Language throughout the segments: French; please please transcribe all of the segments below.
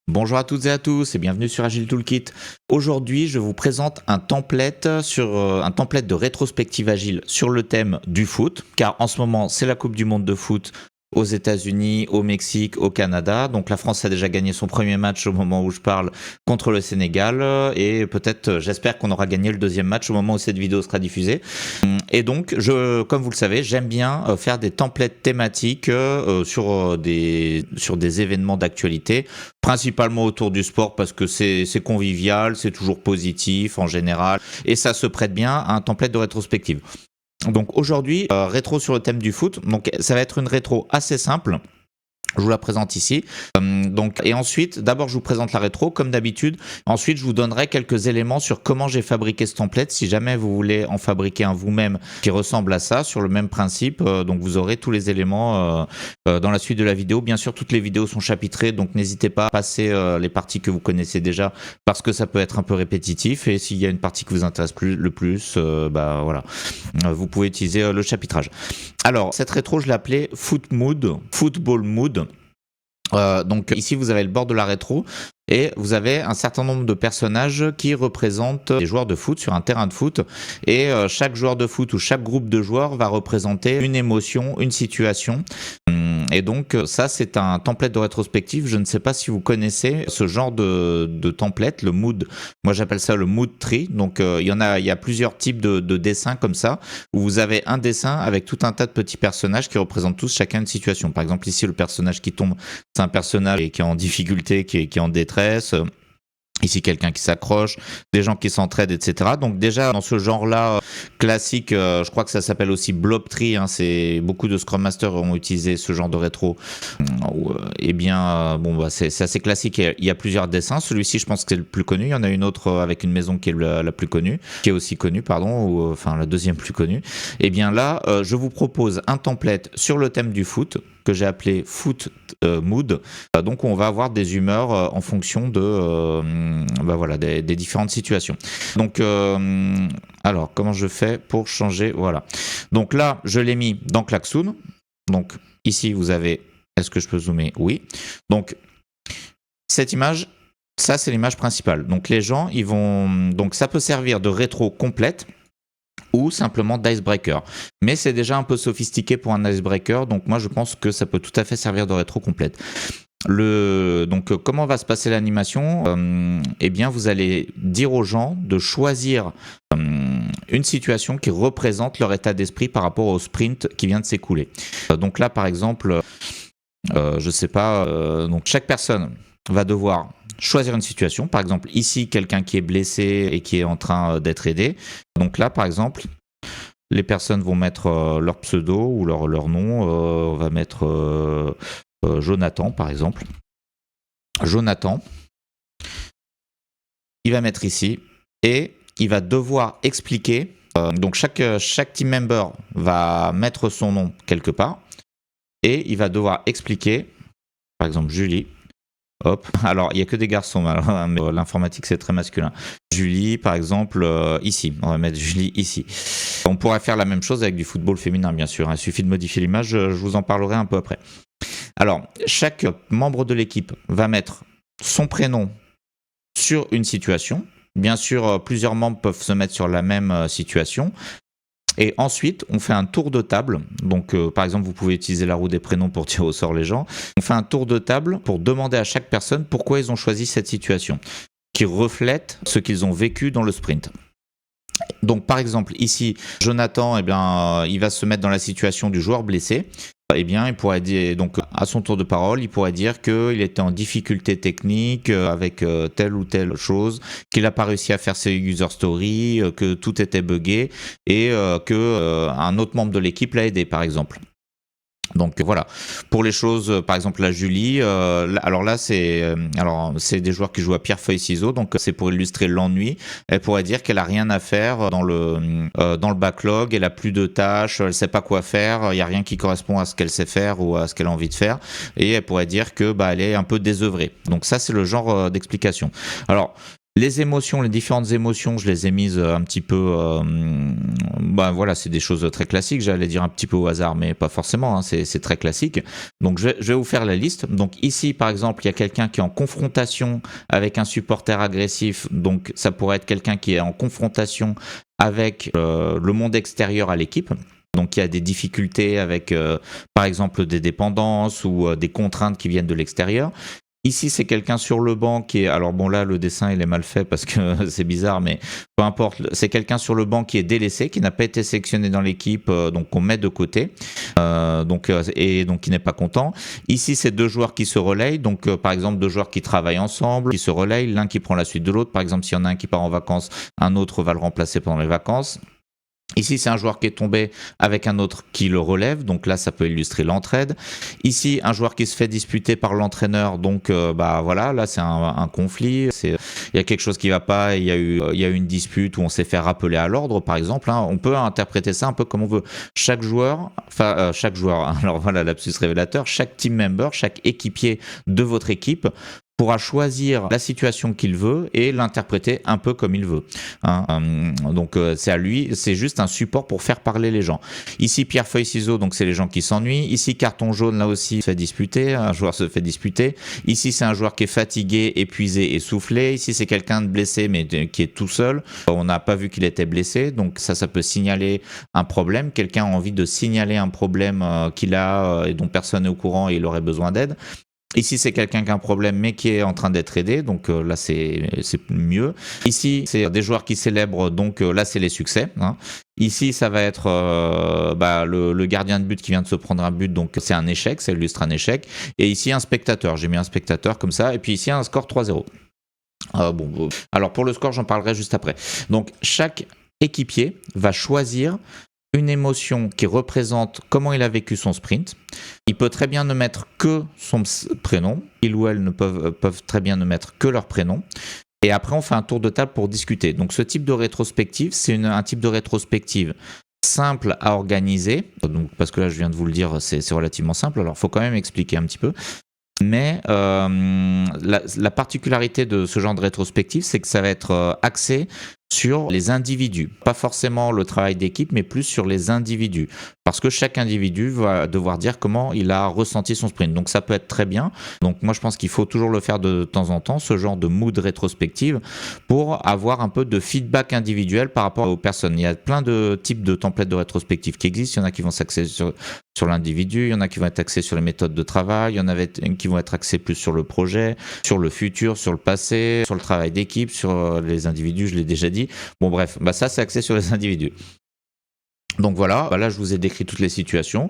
Bonjour à toutes et à tous et bienvenue sur Agile Toolkit. Aujourd'hui, je vous présente un template de rétrospective agile sur le thème du foot, car en ce moment, c'est la Coupe du monde de foot aux États-Unis, au Mexique, au Canada. Donc la France a déjà gagné son premier match au moment où je parle contre le Sénégal et peut-être, j'espère qu'on aura gagné le deuxième match au moment où cette vidéo sera diffusée. Et donc, comme vous le savez, j'aime bien faire des templates thématiques sur des événements d'actualité, principalement autour du sport parce que c'est convivial, c'est toujours positif en général et ça se prête bien à un template de rétrospective. Donc aujourd'hui, rétro sur le thème du foot. Donc ça va être une rétro assez simple. Je vous la présente ici. Et ensuite, d'abord je vous présente la rétro comme d'habitude. Ensuite, je vous donnerai quelques éléments sur comment j'ai fabriqué ce template. Si jamais vous voulez en fabriquer un vous-même qui ressemble à ça, sur le même principe, donc vous aurez tous les éléments dans la suite de la vidéo. Bien sûr, toutes les vidéos sont chapitrées, donc n'hésitez pas à passer les parties que vous connaissez déjà parce que ça peut être un peu répétitif. Et s'il y a une partie qui vous intéresse le plus, voilà, vous pouvez utiliser le chapitrage. Alors, cette rétro, je l'ai appelée Football Mood. Donc ici vous avez le bord de la rétro et vous avez un certain nombre de personnages qui représentent des joueurs de foot sur un terrain de foot et chaque joueur de foot ou chaque groupe de joueurs va représenter une émotion, une situation. Et donc ça c'est un template de rétrospective. Je ne sais pas si vous connaissez ce genre de template, le mood. Moi j'appelle ça le mood tree. Donc il y a plusieurs types de dessins comme ça où vous avez un dessin avec tout un tas de petits personnages qui représentent tous chacun une situation. Par exemple ici le personnage qui tombe, c'est un personnage qui est en difficulté, qui est en détresse. Ici, quelqu'un qui s'accroche, des gens qui s'entraident, etc. Donc déjà, dans ce genre-là classique, je crois que ça s'appelle aussi Blob Tree. C'est beaucoup de Scrum Masters ont utilisé ce genre de rétro. C'est assez classique. Il y a plusieurs dessins. Celui-ci, je pense que c'est le plus connu. Il y en a une autre avec une maison qui est la plus connue, qui est aussi connue, pardon, la deuxième plus connue. Et bien là, je vous propose un template sur le thème du foot que j'ai appelé Foot Mood. Donc on va avoir des humeurs en fonction des différentes situations. Donc alors comment je fais pour changer? Voilà. Donc là je l'ai mis dans Klaxoon. Donc ici vous avez, est-ce que je peux zoomer? Oui. Donc cette image, ça c'est l'image principale. Donc les gens donc ça peut servir de rétro complète ou simplement d'icebreaker. Mais c'est déjà un peu sophistiqué pour un icebreaker, donc moi je pense que ça peut tout à fait servir de rétro complète. Donc comment va se passer l'animation? Eh bien vous allez dire aux gens de choisir une situation qui représente leur état d'esprit par rapport au sprint qui vient de s'écouler. Donc là par exemple, je sais pas, donc chaque personne va devoir choisir une situation. Par exemple, ici, quelqu'un qui est blessé et qui est en train d'être aidé. Donc là, par exemple, les personnes vont mettre leur pseudo ou leur nom. On va mettre Jonathan, par exemple. Jonathan, il va mettre ici et il va devoir expliquer. Donc chaque team member va mettre son nom quelque part et il va devoir expliquer, par exemple, Julie. Hop. Alors, il n'y a que des garçons, mais l'informatique, c'est très masculin. Julie, par exemple, ici. On va mettre Julie ici. On pourrait faire la même chose avec du football féminin, bien sûr. Il suffit de modifier l'image, je vous en parlerai un peu après. Alors, chaque membre de l'équipe va mettre son prénom sur une situation. Bien sûr, plusieurs membres peuvent se mettre sur la même situation. Et ensuite, on fait un tour de table. Donc, par exemple, vous pouvez utiliser la roue des prénoms pour tirer au sort les gens. On fait un tour de table pour demander à chaque personne pourquoi ils ont choisi cette situation, qui reflète ce qu'ils ont vécu dans le sprint. Donc, par exemple, ici, Jonathan, il va se mettre dans la situation du joueur blessé. Eh bien, il pourrait dire, donc, à son tour de parole, il pourrait dire qu'il était en difficulté technique avec telle ou telle chose, qu'il n'a pas réussi à faire ses user stories, que tout était buggé et qu'un autre membre de l'équipe l'a aidé, par exemple. Donc voilà, pour les choses, par exemple la Julie, alors là c'est des joueurs qui jouent à pierre feuille ciseaux, donc c'est pour illustrer l'ennui. Elle pourrait dire qu'elle a rien à faire dans le backlog, elle a plus de tâches, elle sait pas quoi faire, il y a rien qui correspond à ce qu'elle sait faire ou à ce qu'elle a envie de faire, et elle pourrait dire que elle est un peu désœuvrée. Donc ça c'est le genre d'explication. Alors Les émotions, les différentes émotions, je les ai mises un petit peu, bah voilà, c'est des choses très classiques, j'allais dire un petit peu au hasard, mais pas forcément, hein, c'est très classique. Donc je vais vous faire la liste. Donc ici, par exemple, il y a quelqu'un qui est en confrontation avec un supporter agressif, donc ça pourrait être quelqu'un qui est en confrontation avec le monde extérieur à l'équipe. Donc il y a des difficultés avec, par exemple, des dépendances ou des contraintes qui viennent de l'extérieur. Ici, c'est quelqu'un sur le banc qui est... Alors bon, là, le dessin, il est mal fait parce que c'est bizarre, mais peu importe. C'est quelqu'un sur le banc qui est délaissé, qui n'a pas été sélectionné dans l'équipe, donc on met de côté, et donc qui n'est pas content. Ici, c'est deux joueurs qui se relayent. Donc, par exemple, deux joueurs qui travaillent ensemble, qui se relayent, l'un qui prend la suite de l'autre. Par exemple, s'il y en a un qui part en vacances, un autre va le remplacer pendant les vacances. Ici, c'est un joueur qui est tombé avec un autre qui le relève, donc là, ça peut illustrer l'entraide. Ici, un joueur qui se fait disputer par l'entraîneur, donc bah voilà, là, c'est un conflit. Il y a quelque chose qui va pas, il y a eu une dispute où on s'est fait rappeler à l'ordre, par exemple. Hein. On peut interpréter ça un peu comme on veut. Chaque joueur, alors voilà, lapsus révélateur, chaque team member, chaque équipier de votre équipe pourra choisir la situation qu'il veut et l'interpréter un peu comme il veut. Hein. Donc c'est à lui, c'est juste un support pour faire parler les gens. Ici, pierre, feuille, ciseaux, donc c'est les gens qui s'ennuient. Ici, carton jaune, là aussi, se fait disputer, un joueur se fait disputer. Ici, c'est un joueur qui est fatigué, épuisé, essoufflé. Ici, c'est quelqu'un de blessé, mais qui est tout seul. On n'a pas vu qu'il était blessé, donc ça peut signaler un problème. Quelqu'un a envie de signaler un problème qu'il a et dont personne n'est au courant et il aurait besoin d'aide. Ici, c'est quelqu'un qui a un problème mais qui est en train d'être aidé, donc là, c'est mieux. Ici, c'est des joueurs qui célèbrent, donc là, c'est les succès. Hein. Ici, ça va être le gardien de but qui vient de se prendre un but, donc c'est un échec, ça illustre un échec. Et ici, un spectateur, j'ai mis un spectateur comme ça, et puis ici, un score 3-0. Alors pour le score, j'en parlerai juste après. Donc, chaque équipier va choisir une émotion qui représente comment il a vécu son sprint. Il peut très bien ne mettre que son prénom. Il ou elle peuvent très bien ne mettre que leur prénom. Et après, on fait un tour de table pour discuter. Donc, ce type de rétrospective, c'est un type de rétrospective simple à organiser. Donc, parce que là, je viens de vous le dire, c'est relativement simple. Alors, il faut quand même expliquer un petit peu. Mais la particularité de ce genre de rétrospective, c'est que ça va être axé sur les individus. Pas forcément le travail d'équipe, mais plus sur les individus. Parce que chaque individu va devoir dire comment il a ressenti son sprint. Donc ça peut être très bien. Donc moi je pense qu'il faut toujours le faire de temps en temps, ce genre de mood rétrospective, pour avoir un peu de feedback individuel par rapport aux personnes. Il y a plein de types de templates de rétrospective qui existent. Il y en a qui vont s'axer sur l'individu, il y en a qui vont être axés sur les méthodes de travail, il y en a qui vont être axés plus sur le projet, sur le futur, sur le passé, sur le travail d'équipe, sur les individus, je l'ai déjà dit. Bon bref, ça c'est axé sur les individus. Donc voilà, là je vous ai décrit toutes les situations.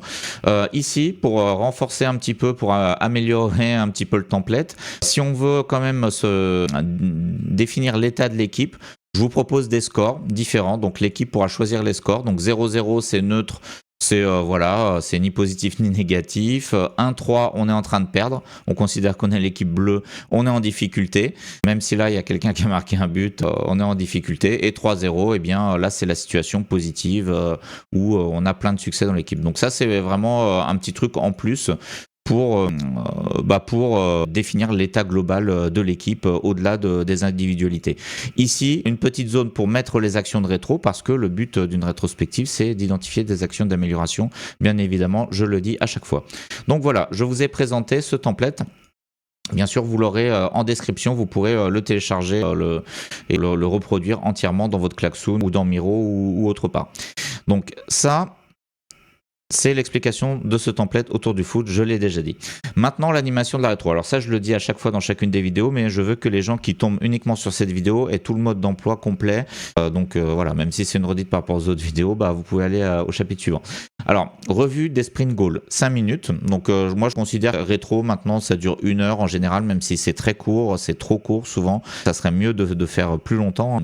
Ici, pour renforcer un petit peu, pour améliorer un petit peu le template, si on veut quand même définir l'état de l'équipe, je vous propose des scores différents. Donc l'équipe pourra choisir les scores. Donc 0-0 c'est neutre. C'est c'est ni positif ni négatif. 1-3, on est en train de perdre. On considère qu'on est l'équipe bleue, on est en difficulté. Même si là, il y a quelqu'un qui a marqué un but, on est en difficulté. Et 3-0, eh bien là, c'est la situation positive où on a plein de succès dans l'équipe. Donc ça, c'est vraiment un petit truc en plus pour définir l'état global de l'équipe au-delà des individualités. Ici, une petite zone pour mettre les actions de rétro, parce que le but d'une rétrospective, c'est d'identifier des actions d'amélioration. Bien évidemment, je le dis à chaque fois. Donc voilà, je vous ai présenté ce template. Bien sûr, vous l'aurez en description, vous pourrez le télécharger et le reproduire entièrement dans votre Klaxoon ou dans Miro ou autre part. Donc ça, c'est l'explication de ce template autour du foot, je l'ai déjà dit. Maintenant, l'animation de la rétro. Alors ça, je le dis à chaque fois dans chacune des vidéos, mais je veux que les gens qui tombent uniquement sur cette vidéo aient tout le mode d'emploi complet. Voilà, même si c'est une redite par rapport aux autres vidéos, vous pouvez aller au chapitre suivant. Alors, revue des sprint goals, 5 minutes. Donc moi, je considère rétro, maintenant, ça dure 1 heure en général, même si c'est très court, c'est trop court souvent. Ça serait mieux de faire plus longtemps.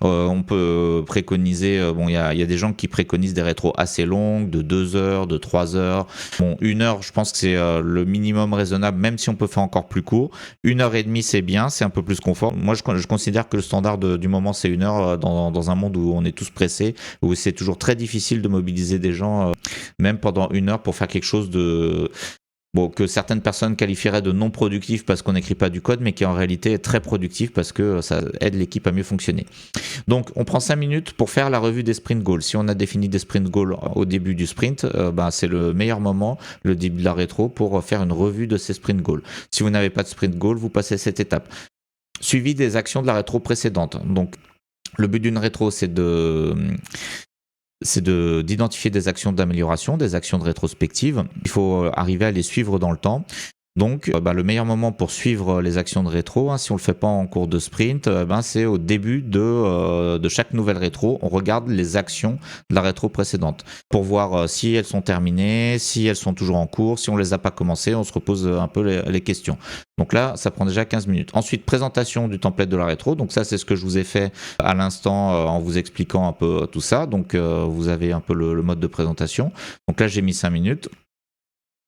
On peut préconiser, il y a des gens qui préconisent des rétros assez longues, de 2 heures, de 3 heures. Bon, 1 heure, je pense que c'est le minimum raisonnable, même si on peut faire encore plus court. 1 heure et demie, c'est bien, c'est un peu plus confort. Moi, je considère que le standard du moment, c'est 1 heure dans un monde où on est tous pressés, où c'est toujours très difficile de mobiliser des gens, même pendant 1 heure, pour faire quelque chose bon, que certaines personnes qualifieraient de non productif parce qu'on n'écrit pas du code, mais qui en réalité est très productif parce que ça aide l'équipe à mieux fonctionner. Donc on prend 5 minutes pour faire la revue des sprint goals. Si on a défini des sprint goals au début du sprint, c'est le meilleur moment, le début de la rétro, pour faire une revue de ces sprint goals. Si vous n'avez pas de sprint goal, vous passez cette étape. Suivi des actions de la rétro précédente. Donc le but d'une rétro, c'est d'identifier des actions d'amélioration, des actions de rétrospective. Il faut arriver à les suivre dans le temps. Donc, le meilleur moment pour suivre les actions de rétro, si on le fait pas en cours de sprint, c'est au début de chaque nouvelle rétro. On regarde les actions de la rétro précédente pour voir si elles sont terminées, si elles sont toujours en cours, si on les a pas commencées, on se repose un peu les questions. Donc là, ça prend déjà 15 minutes. Ensuite, présentation du template de la rétro. Donc ça, c'est ce que je vous ai fait à l'instant en vous expliquant un peu tout ça. Donc vous avez un peu le mode de présentation. Donc là, j'ai mis 5 minutes.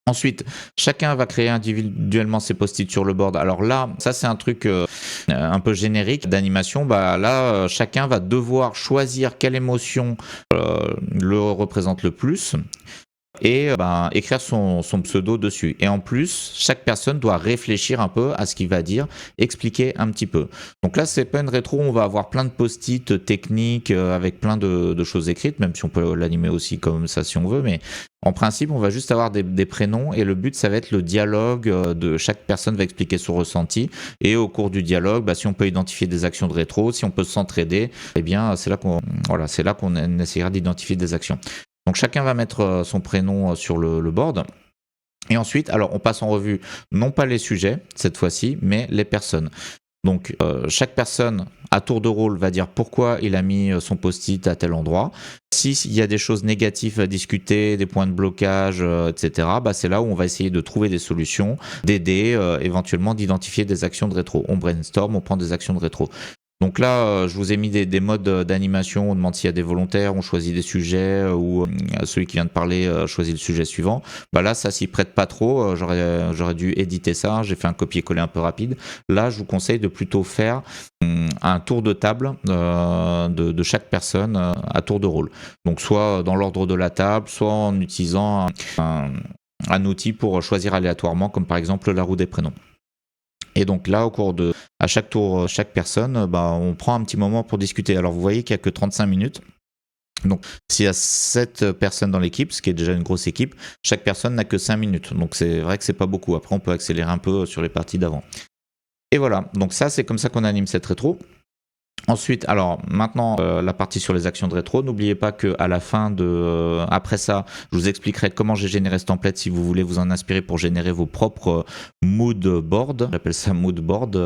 Ensuite, chacun va créer individuellement ses post-it sur le board. Alors là, ça c'est un truc un peu générique d'animation. Là, chacun va devoir choisir quelle émotion le représente le plus et écrire son pseudo dessus. Et en plus, chaque personne doit réfléchir un peu à ce qu'il va dire, expliquer un petit peu. Donc là, c'est pas une rétro où on va avoir plein de post-it techniques avec plein de choses écrites, même si on peut l'animer aussi comme ça si on veut, mais en principe, on va juste avoir des prénoms et le but, ça va être le dialogue de chaque personne va expliquer son ressenti et au cours du dialogue, si on peut identifier des actions de rétro, si on peut s'entraider, eh bien, c'est là qu'on essaiera d'identifier des actions. Donc chacun va mettre son prénom sur le board. Et ensuite, alors on passe en revue non pas les sujets cette fois-ci, mais les personnes. Donc chaque personne à tour de rôle va dire pourquoi il a mis son post-it à tel endroit. S'il y a des choses négatives à discuter, des points de blocage, etc., c'est là où on va essayer de trouver des solutions, d'aider, éventuellement d'identifier des actions de rétro. On brainstorm, on prend des actions de rétro. Donc là, je vous ai mis des modes d'animation, on demande s'il y a des volontaires, on choisit des sujets, ou celui qui vient de parler choisit le sujet suivant. Là, ça s'y prête pas trop, j'aurais dû éditer ça, j'ai fait un copier-coller un peu rapide. Là, je vous conseille de plutôt faire un tour de table de chaque personne à tour de rôle. Donc soit dans l'ordre de la table, soit en utilisant un outil pour choisir aléatoirement, comme par exemple la roue des prénoms. Et donc là, à chaque tour, chaque personne, on prend un petit moment pour discuter. Alors vous voyez qu'il n'y a que 35 minutes. Donc s'il y a 7 personnes dans l'équipe, ce qui est déjà une grosse équipe, chaque personne n'a que 5 minutes. Donc c'est vrai que c'est pas beaucoup. Après, on peut accélérer un peu sur les parties d'avant. Et voilà, donc ça, c'est comme ça qu'on anime cette rétro. Ensuite, alors maintenant la partie sur les actions de rétro, n'oubliez pas qu'à la fin après ça, je vous expliquerai comment j'ai généré ce template si vous voulez vous en inspirer pour générer vos propres mood board. J'appelle ça mood board.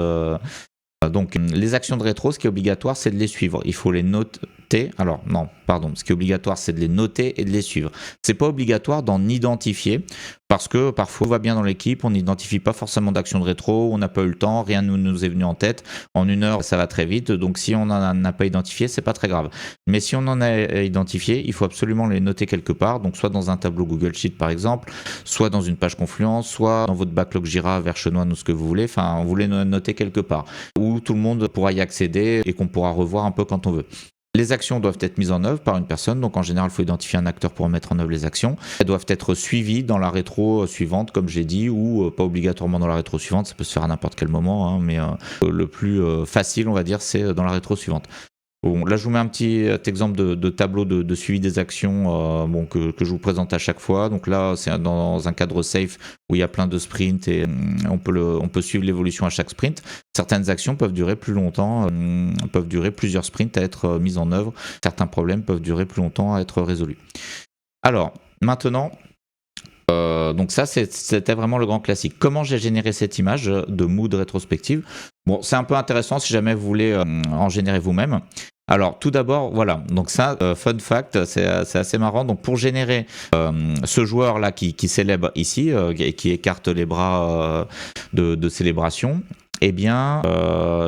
Donc les actions de rétro, ce qui est obligatoire, c'est de les suivre. Il faut les noter. Alors non, pardon. Ce qui est obligatoire, c'est de les noter et de les suivre. C'est pas obligatoire d'en identifier parce que parfois on va bien dans l'équipe, on n'identifie pas forcément d'actions de rétro, on n'a pas eu le temps, rien ne nous est venu en tête. En 1 heure, ça va très vite. Donc si on n'en a pas identifié, c'est pas très grave. Mais si on en a identifié, il faut absolument les noter quelque part. Donc soit dans un tableau Google Sheet par exemple, soit dans une page Confluence, soit dans votre backlog Jira, Verchenoine ou ce que vous voulez. Enfin, vous les notez quelque part où tout le monde pourra y accéder et qu'on pourra revoir un peu quand on veut. Les actions doivent être mises en œuvre par une personne, donc en général, il faut identifier un acteur pour mettre en œuvre les actions. Elles doivent être suivies dans la rétro suivante, comme j'ai dit, ou pas obligatoirement dans la rétro suivante, ça peut se faire à n'importe quel moment, mais le plus facile, on va dire, c'est dans la rétro suivante. Bon, là, je vous mets un petit exemple de tableau de suivi des actions que je vous présente à chaque fois. Donc là, c'est dans un cadre safe où il y a plein de sprints et on peut suivre l'évolution à chaque sprint. Certaines actions peuvent durer plus longtemps, peuvent durer plusieurs sprints à être mises en œuvre. Certains problèmes peuvent durer plus longtemps à être résolus. Alors, maintenant... donc ça, c'était vraiment le grand classique. Comment j'ai généré cette image de mood rétrospective ? Bon, c'est un peu intéressant si jamais vous voulez en générer vous-même. Alors, tout d'abord, voilà. Donc ça, fun fact, c'est assez marrant. Donc pour générer ce joueur-là qui célèbre ici, qui écarte les bras de célébration, eh bien,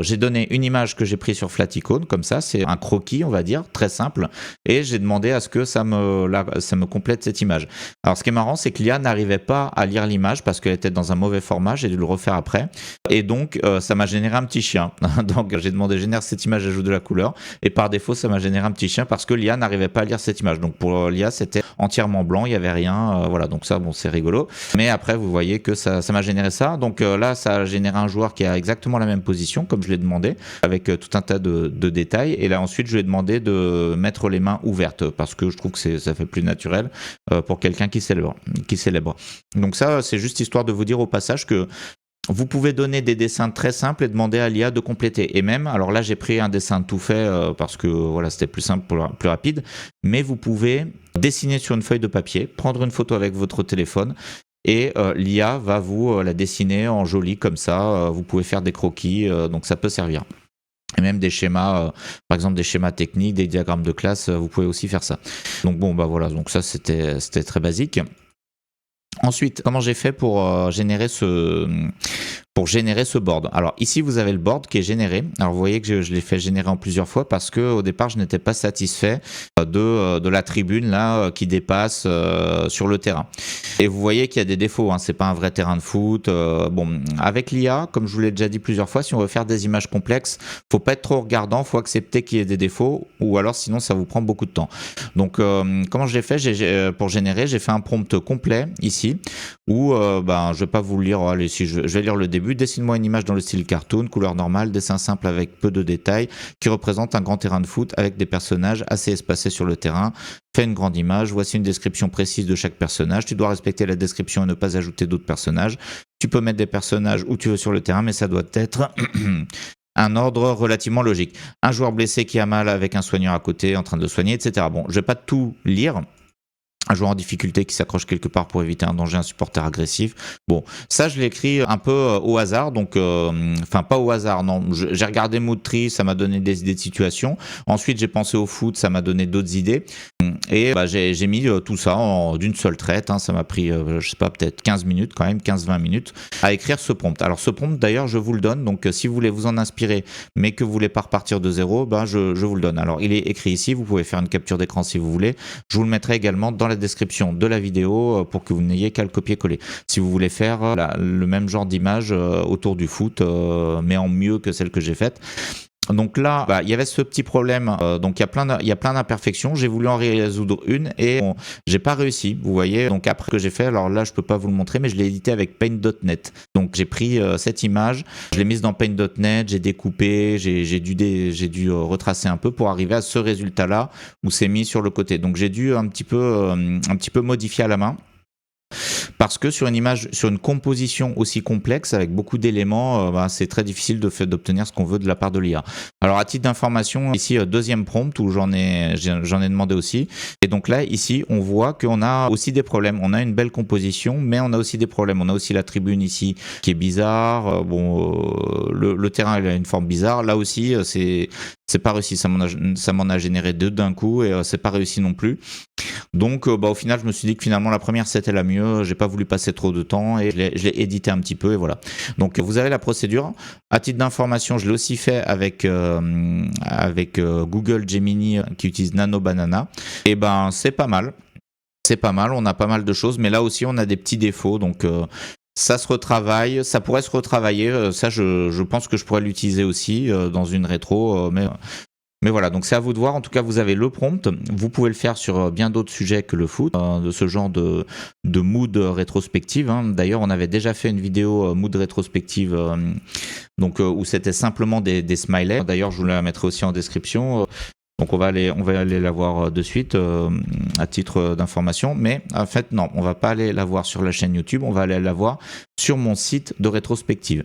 j'ai donné une image que j'ai prise sur Flaticone, comme ça, c'est un croquis, on va dire, très simple, et j'ai demandé à ce que ça me complète cette image. Alors, ce qui est marrant, c'est que l'IA n'arrivait pas à lire l'image parce qu'elle était dans un mauvais format, j'ai dû le refaire après, et donc, ça m'a généré un petit chien. Donc, j'ai demandé, génère cette image, ajoute de la couleur, et par défaut, ça m'a généré un petit chien parce que l'IA n'arrivait pas à lire cette image. Donc, pour l'IA, c'était entièrement blanc, il y avait rien, voilà, donc ça bon c'est rigolo. Mais après vous voyez que ça m'a généré ça. Donc là ça a généré un joueur qui a exactement la même position comme je l'ai demandé, avec tout un tas de détails. Et là ensuite je lui ai demandé de mettre les mains ouvertes parce que je trouve que ça fait plus naturel pour quelqu'un qui célèbre. Donc ça c'est juste histoire de vous dire au passage que vous pouvez donner des dessins très simples et demander à l'IA de compléter. Et même, alors là j'ai pris un dessin tout fait parce que voilà c'était plus simple, plus rapide, mais vous pouvez dessiner sur une feuille de papier, prendre une photo avec votre téléphone et l'IA va vous la dessiner en joli comme ça. Vous pouvez faire des croquis, donc ça peut servir. Et même des schémas, par exemple des schémas techniques, des diagrammes de classe, vous pouvez aussi faire ça. Donc bon bah voilà, donc ça c'était très basique. Ensuite, comment j'ai fait pour générer ce board? Alors ici vous avez le board qui est généré. Alors vous voyez que je l'ai fait générer en plusieurs fois parce que au départ je n'étais pas satisfait de la tribune là qui dépasse sur le terrain. Et vous voyez qu'il y a des défauts, hein. C'est pas un vrai terrain de foot. Bon, avec l'IA, comme je vous l'ai déjà dit plusieurs fois, si on veut faire des images complexes, faut pas être trop regardant, faut accepter qu'il y ait des défauts, ou alors sinon ça vous prend beaucoup de temps. Donc comment je l'ai fait pour générer? J'ai fait un prompt complet ici où je vais pas vous le lire. Allez, si je vais lire le début. Dessine-moi une image dans le style cartoon, couleur normale, dessin simple avec peu de détails, qui représente un grand terrain de foot avec des personnages assez espacés sur le terrain. Fais une grande image, voici une description précise de chaque personnage. Tu dois respecter la description et ne pas ajouter d'autres personnages. Tu peux mettre des personnages où tu veux sur le terrain, mais ça doit être un ordre relativement logique. Un joueur blessé qui a mal avec un soigneur à côté en train de le soigner, etc. Bon, je vais pas tout lire. Un joueur en difficulté qui s'accroche quelque part pour éviter un danger, un supporter agressif. Bon, ça je l'ai écrit un peu au hasard, donc enfin pas au hasard, non. J'ai regardé Moodtree, ça m'a donné des idées de situation. Ensuite j'ai pensé au foot, ça m'a donné d'autres idées. Et j'ai mis tout ça d'une seule traite, hein. Ça m'a pris, je sais pas, peut-être 15 minutes quand même, 15-20 minutes à écrire ce prompt. Alors ce prompt d'ailleurs je vous le donne, donc si vous voulez vous en inspirer mais que vous voulez pas repartir de zéro, je vous le donne. Alors il est écrit ici, vous pouvez faire une capture d'écran si vous voulez. Je vous le mettrai également dans la description de la vidéo pour que vous n'ayez qu'à le copier-coller. Si vous voulez faire le même genre d'image autour du foot, mais en mieux que celle que j'ai faite. Donc là, il y avait ce petit problème. Donc il y a plein d'imperfections. J'ai voulu en résoudre une et j'ai pas réussi. Vous voyez. Donc après ce que j'ai fait, alors là je peux pas vous le montrer, mais je l'ai édité avec Paint.net. Donc j'ai pris cette image, je l'ai mise dans Paint.net, j'ai découpé, j'ai dû retracer un peu pour arriver à ce résultat-là où c'est mis sur le côté. Donc j'ai dû un petit peu modifier à la main. Parce que sur une image, sur une composition aussi complexe avec beaucoup d'éléments, c'est très difficile d'obtenir ce qu'on veut de la part de l'IA. Alors à titre d'information, ici deuxième prompt où j'en ai demandé aussi. Et donc là, ici, on voit qu'on a aussi des problèmes. On a une belle composition, mais on a aussi des problèmes. On a aussi la tribune ici qui est bizarre. Le terrain il a une forme bizarre. Là aussi, c'est pas réussi. Ça m'en a généré deux d'un coup et c'est pas réussi non plus. Donc au final je me suis dit que finalement la première c'était la mieux, j'ai pas voulu passer trop de temps et je l'ai édité un petit peu et voilà. Donc vous avez la procédure. À titre d'information, je l'ai aussi fait avec Google Gemini qui utilise Nano Banana. Et c'est pas mal. C'est pas mal, on a pas mal de choses, mais là aussi on a des petits défauts, donc ça se retravaille, ça pourrait se retravailler, ça je pense que je pourrais l'utiliser aussi dans une rétro, mais voilà, donc c'est à vous de voir. En tout cas, vous avez le prompt. Vous pouvez le faire sur bien d'autres sujets que le foot, de ce genre de mood rétrospective. Hein. D'ailleurs, on avait déjà fait une vidéo mood rétrospective où c'était simplement des smileys. D'ailleurs, je vous la mettrai aussi en description. Donc on va aller la voir de suite à titre d'information. Mais en fait, non, on va pas aller la voir sur la chaîne YouTube. On va aller la voir sur mon site de rétrospective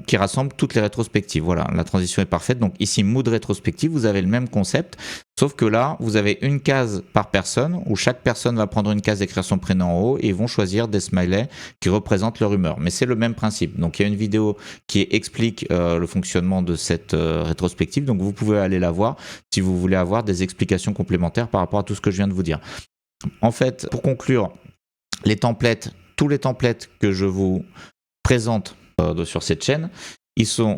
qui rassemble toutes les rétrospectives. Voilà, la transition est parfaite. Donc ici, mood rétrospective, vous avez le même concept. Sauf que là, vous avez une case par personne où chaque personne va prendre une case, écrire son prénom en haut et ils vont choisir des smileys qui représentent leur humeur. Mais c'est le même principe. Donc il y a une vidéo qui explique le fonctionnement de cette rétrospective. Donc vous pouvez aller la voir si vous voulez avoir des explications complémentaires par rapport à tout ce que je viens de vous dire. En fait, pour conclure, tous les templates que je vous présente sur cette chaîne,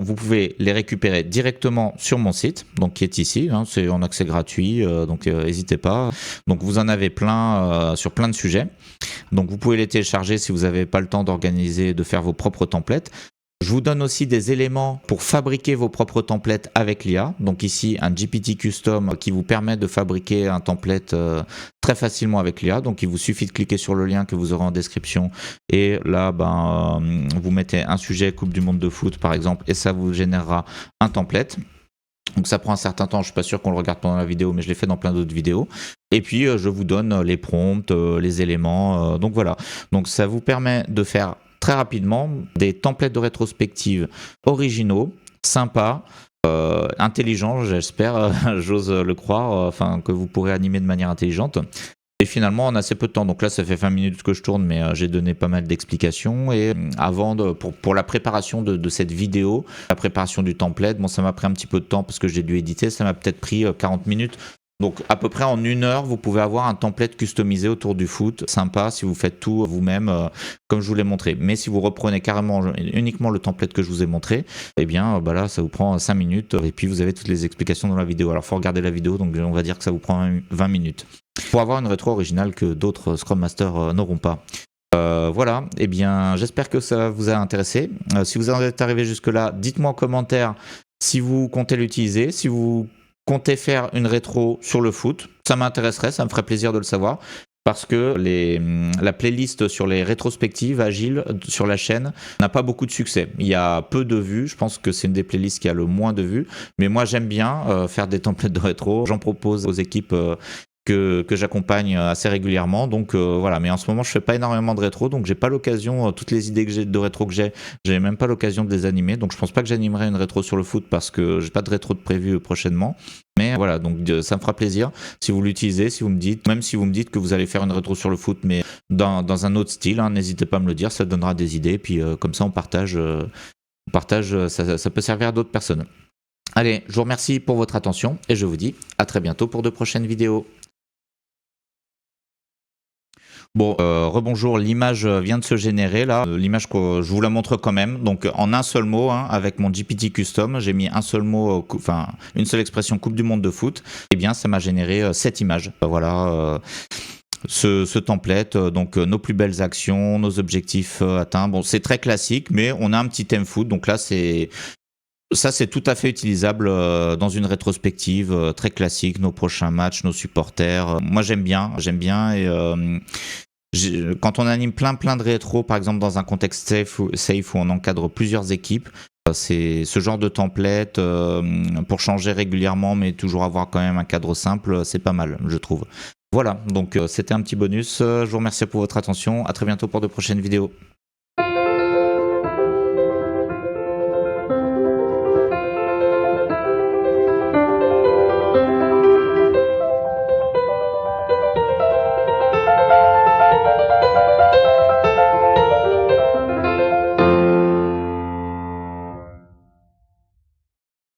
vous pouvez les récupérer directement sur mon site, donc qui est ici, hein, c'est en accès gratuit, donc n'hésitez pas. Donc vous en avez plein sur plein de sujets. Donc vous pouvez les télécharger si vous n'avez pas le temps de faire vos propres templates. Je vous donne aussi des éléments pour fabriquer vos propres templates avec l'IA. Donc ici, un GPT Custom qui vous permet de fabriquer un template très facilement avec l'IA. Donc il vous suffit de cliquer sur le lien que vous aurez en description. Et là, vous mettez un sujet Coupe du Monde de foot, par exemple, et ça vous générera un template. Donc ça prend un certain temps, je suis pas sûr qu'on le regarde pendant la vidéo, mais je l'ai fait dans plein d'autres vidéos. Et puis je vous donne les prompts, les éléments. Donc voilà. Donc ça vous permet de faire très rapidement des templates de rétrospective originaux, sympas, intelligents, j'espère, j'ose le croire, que vous pourrez animer de manière intelligente. Et finalement, on a assez peu de temps. Donc là, ça fait 20 minutes que je tourne, mais j'ai donné pas mal d'explications. Et pour la préparation de cette vidéo, la préparation du template, ça m'a pris un petit peu de temps parce que j'ai dû éditer. Ça m'a peut-être pris 40 minutes. Donc à peu près en 1 heure, vous pouvez avoir un template customisé autour du foot, sympa si vous faites tout vous-même comme je vous l'ai montré. Mais si vous reprenez carrément uniquement le template que je vous ai montré, eh bien là ça vous prend 5 minutes et puis vous avez toutes les explications dans la vidéo. Alors il faut regarder la vidéo, donc on va dire que ça vous prend 20 minutes pour avoir une rétro originale que d'autres Scrum Masters n'auront pas. Voilà, eh bien j'espère que ça vous a intéressé. Si vous en êtes arrivé jusque là, dites-moi en commentaire si vous comptez l'utiliser, si vous comptez faire une rétro sur le foot, ça m'intéresserait, ça me ferait plaisir de le savoir, parce que la playlist sur les rétrospectives agiles sur la chaîne n'a pas beaucoup de succès. Il y a peu de vues, je pense que c'est une des playlists qui a le moins de vues, mais moi j'aime bien faire des templates de rétro, j'en propose aux équipes que j'accompagne assez régulièrement, donc voilà. Mais en ce moment je fais pas énormément de rétro, donc j'ai pas l'occasion, toutes les idées que j'ai de rétro que j'ai même pas l'occasion de les animer, donc je pense pas que j'animerai une rétro sur le foot parce que j'ai pas de rétro de prévu prochainement. Mais voilà, donc ça me fera plaisir si vous l'utilisez, si vous me dites, même si vous me dites que vous allez faire une rétro sur le foot mais dans un autre style, n'hésitez pas à me le dire, ça donnera des idées, puis comme ça on partage, ça peut servir à d'autres personnes. Allez, je vous remercie pour votre attention et je vous dis à très bientôt pour de prochaines vidéos. Bon, rebonjour, l'image vient de se générer là, l'image que je vous la montre quand même, donc en un seul mot, avec mon GPT Custom, j'ai mis un seul mot, une seule expression Coupe du Monde de foot, et bien ça m'a généré cette image, voilà, ce template, donc nos plus belles actions, nos objectifs atteints, bon c'est très classique, mais on a un petit thème foot, donc là c'est tout à fait utilisable dans une rétrospective très classique, nos prochains matchs, nos supporters. Moi j'aime bien et quand on anime plein de rétros, par exemple dans un contexte safe où on encadre plusieurs équipes, c'est ce genre de template pour changer régulièrement mais toujours avoir quand même un cadre simple, c'est pas mal je trouve. Voilà, donc c'était un petit bonus, je vous remercie pour votre attention, à très bientôt pour de prochaines vidéos.